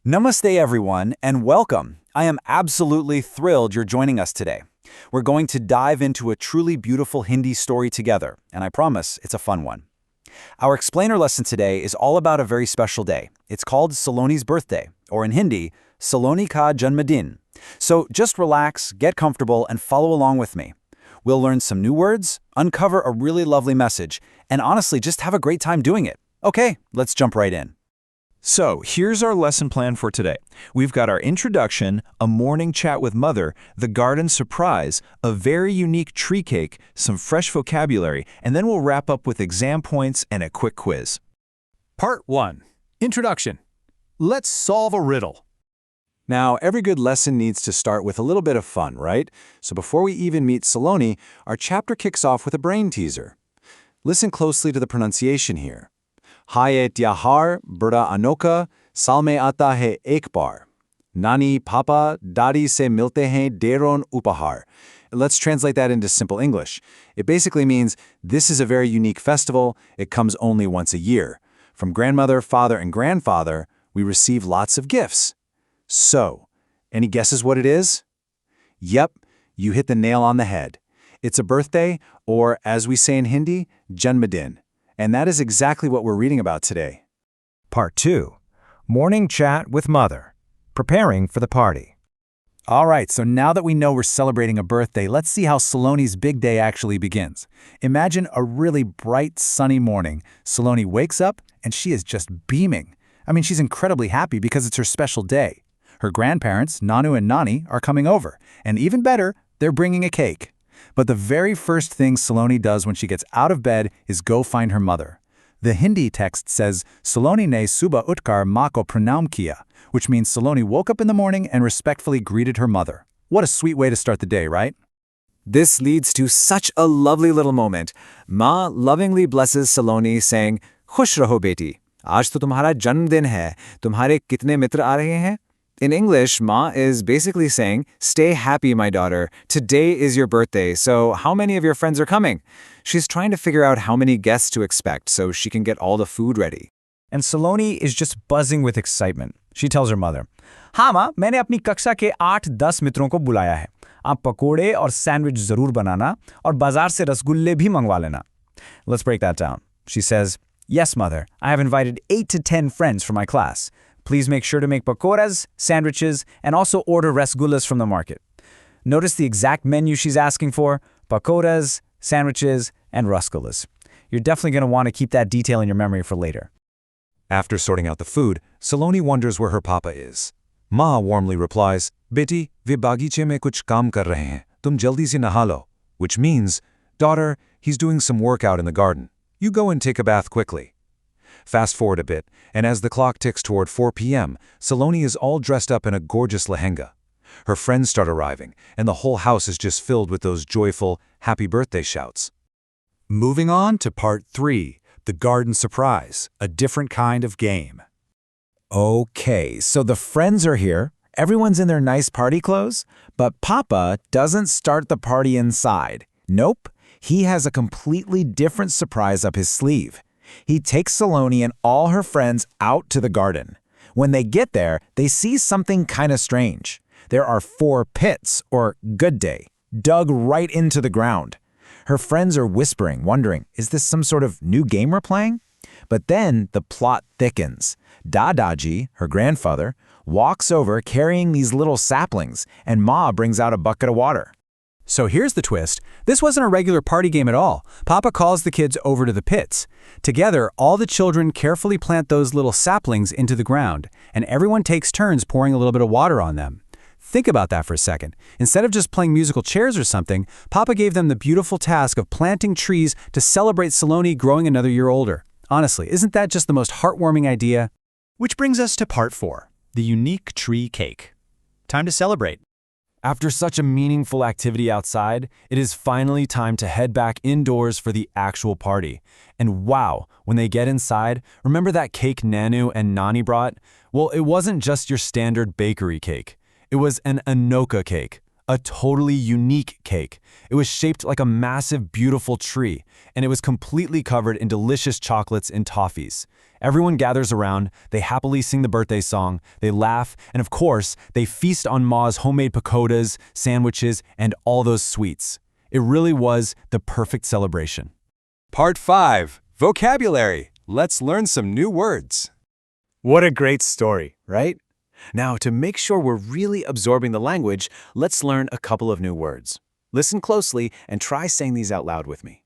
Namaste, everyone, and welcome. I am absolutely thrilled you're joining us today. We're going to dive into a truly beautiful Hindi story together, and I promise it's a fun one. Our explainer lesson today is all about a very special day. It's called Saloni's birthday, or in Hindi, Saloni Ka Janmdin. So just relax, get comfortable, and follow along with me. We'll learn some new words, uncover a really lovely message, and honestly, just have a great time doing it. Okay, let's jump right in. So, here's our lesson plan for today. We've got our introduction, a morning chat with mother, the garden surprise, a very unique tree cake, some fresh vocabulary, and then we'll wrap up with exam points and a quick quiz. Part 1. Introduction. Let's solve a riddle. Now, every good lesson needs to start with a little bit of fun, right? So before we even meet Saloni, our chapter kicks off with a brain teaser. Listen closely to the pronunciation here. Hai tyahar bada anoka saal mein aata hai ek bar. Nani papa dadi se milte hain deron upahar. Let's translate that into simple English. It basically means this is a very unique festival. It comes only once a year. From grandmother, father, and grandfather, we receive lots of gifts. So, any guesses what it is? Yep, you hit the nail on the head. It's a birthday, or as we say in Hindi, Janmdin. And that is exactly what we're reading about today. Part 2. Morning Chat with Mother. Preparing for the party. All right, so now that we know we're celebrating a birthday, let's see how Saloni's big day actually begins. Imagine a really bright, sunny morning. Saloni wakes up, and she is just beaming. She's incredibly happy because it's her special day. Her grandparents, Nanu and Nani, are coming over. And even better, they're bringing a cake. But the very first thing Saloni does when she gets out of bed is go find her mother. The Hindi text says, Saloni ne subah utkar maa ko pranam kiya, which means Saloni woke up in the morning and respectfully greeted her mother. What a sweet way to start the day, right? This leads to such a lovely little moment. Ma lovingly blesses Saloni, saying, Khush raho beti. Aaj to tumhara janmdin hai. Tumhare kitne mitra aa rahe hain? In English, Ma is basically saying, stay happy, my daughter. Today is your birthday, so how many of your friends are coming? She's trying to figure out how many guests to expect so she can get all the food ready. And Saloni is just buzzing with excitement. She tells her mother, हाँ माँ, मैंने अपनी कक्षा के 8-10 मित्रों को बुलाया है. आप पकोड़े और सैंडविच जरूर बनाना और बाजार से रसगुल्ले भी मंगवा लेना. Let's break that down. She says, yes, mother, I have invited 8 to 10 friends for my class. Please make sure to make pakoras, sandwiches, and also order rasgullas from the market. Notice the exact menu she's asking for: pakoras, sandwiches, and rasgullas. You're definitely going to want to keep that detail in your memory for later. After sorting out the food, Saloni wonders where her papa is. Ma warmly replies, Beti, ve bagiche mein kuch kaam kar rahe hain. Tum jaldi se naha lo. Which means, daughter, he's doing some work out in the garden. You go and take a bath quickly. Fast forward a bit, and as the clock ticks toward 4 p.m., Saloni is all dressed up in a gorgeous lehenga. Her friends start arriving, and the whole house is just filled with those joyful, happy birthday shouts. Moving on to Part 3. The garden surprise, a different kind of game. Okay, so the friends are here. Everyone's in their nice party clothes, but Papa doesn't start the party inside. Nope, he has a completely different surprise up his sleeve. He takes Saloni and all her friends out to the garden. When they get there, they see something kind of strange. There are 4 pits, or good day, dug right into the ground. Her friends are whispering, wondering, is this some sort of new game we're playing? But then the plot thickens. Dadaji, her grandfather, walks over carrying these little saplings, and Ma brings out a bucket of water. So here's the twist. This wasn't a regular party game at all. Papa calls the kids over to the pits. Together, all the children carefully plant those little saplings into the ground, and everyone takes turns pouring a little bit of water on them. Think about that for a second. Instead of just playing musical chairs or something, Papa gave them the beautiful task of planting trees to celebrate Saloni growing another year older. Honestly, isn't that just the most heartwarming idea? Which brings us to Part 4, the unique tree cake. Time to celebrate. After such a meaningful activity outside, it is finally time to head back indoors for the actual party. And wow, when they get inside, remember that cake Nanu and Nani brought? Well, it wasn't just your standard bakery cake. It was an Anoka cake, A totally unique cake. It was shaped like a massive, beautiful tree, and it was completely covered in delicious chocolates and toffees. Everyone gathers around, they happily sing the birthday song, they laugh, and of course, they feast on Ma's homemade pakoras, sandwiches, and all those sweets. It really was the perfect celebration. Part 5. Vocabulary. Let's learn some new words. What a great story, right? Now, to make sure we're really absorbing the language, let's learn a couple of new words. Listen closely and try saying these out loud with me.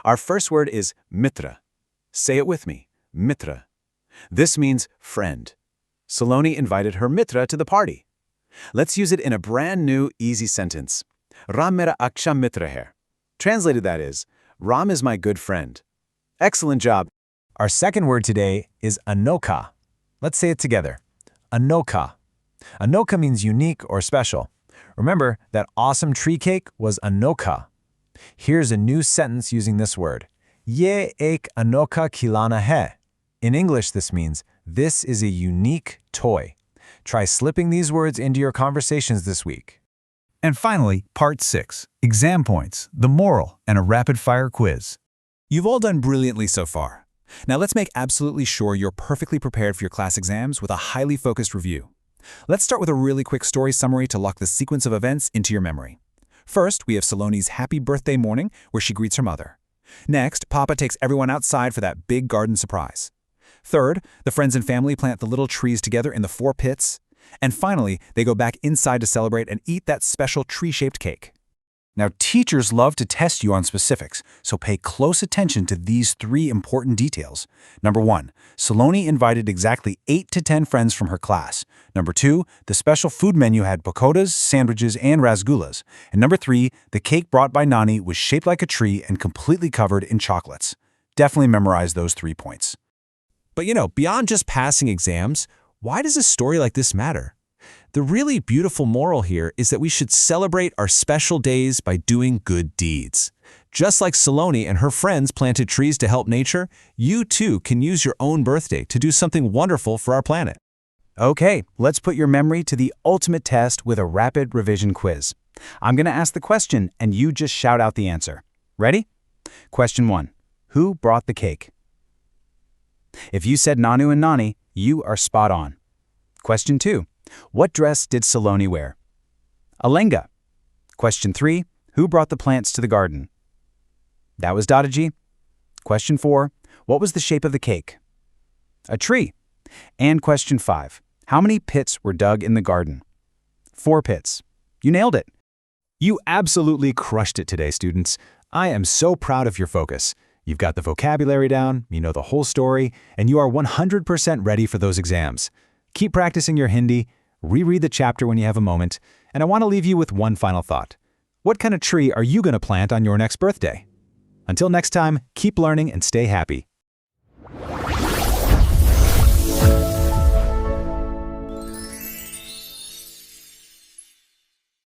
Our first word is mitra. Say it with me, mitra. This means friend. Saloni invited her mitra to the party. Let's use it in a brand new, easy sentence. Ram mera aksha mitra hai. Translated, that is, Ram is my good friend. Excellent job. Our second word today is anokha. Let's say it together. Anokha. Anokha means unique or special. Remember, that awesome tree cake was anokha. Here's a new sentence using this word. Ye ek anokha khilana hai. In English, this means, this is a unique toy. Try slipping these words into your conversations this week. And finally, Part 6, Exam Points, the Moral, and a Rapid-Fire Quiz. You've all done brilliantly so far. Now let's make absolutely sure you're perfectly prepared for your class exams with a highly focused review. Let's start with a really quick story summary to lock the sequence of events into your memory. First, we have Saloni's happy birthday morning where she greets her mother. Next, Papa takes everyone outside for that big garden surprise. Third, the friends and family plant the little trees together in the 4 pits. And finally, they go back inside to celebrate and eat that special tree-shaped cake. Now, teachers love to test you on specifics, so pay close attention to these 3 important details. Number 1, Saloni invited exactly 8 to 10 friends from her class. Number 2, the special food menu had pakoras, sandwiches, and rasgullas. And number 3, the cake brought by Nani was shaped like a tree and completely covered in chocolates. Definitely memorize those 3 points. But beyond just passing exams, why does a story like this matter? The really beautiful moral here is that we should celebrate our special days by doing good deeds. Just like Saloni and her friends planted trees to help nature, you too can use your own birthday to do something wonderful for our planet. Okay, let's put your memory to the ultimate test with a rapid revision quiz. I'm going to ask the question and you just shout out the answer. Ready? Question 1. Who brought the cake? If you said Nanu and Nani, you are spot on. Question 2. What dress did Saloni wear? A lehenga. Question 3. Who brought the plants to the garden? That was Dadaji. Question 4. What was the shape of the cake? A tree. And question 5. How many pits were dug in the garden? 4 pits. You nailed it. You absolutely crushed it today, students. I am so proud of your focus. You've got the vocabulary down, you know the whole story, and you are 100% ready for those exams. Keep practicing your Hindi, reread the chapter when you have a moment, and I want to leave you with one final thought. What kind of tree are you going to plant on your next birthday? Until next time, keep learning and stay happy.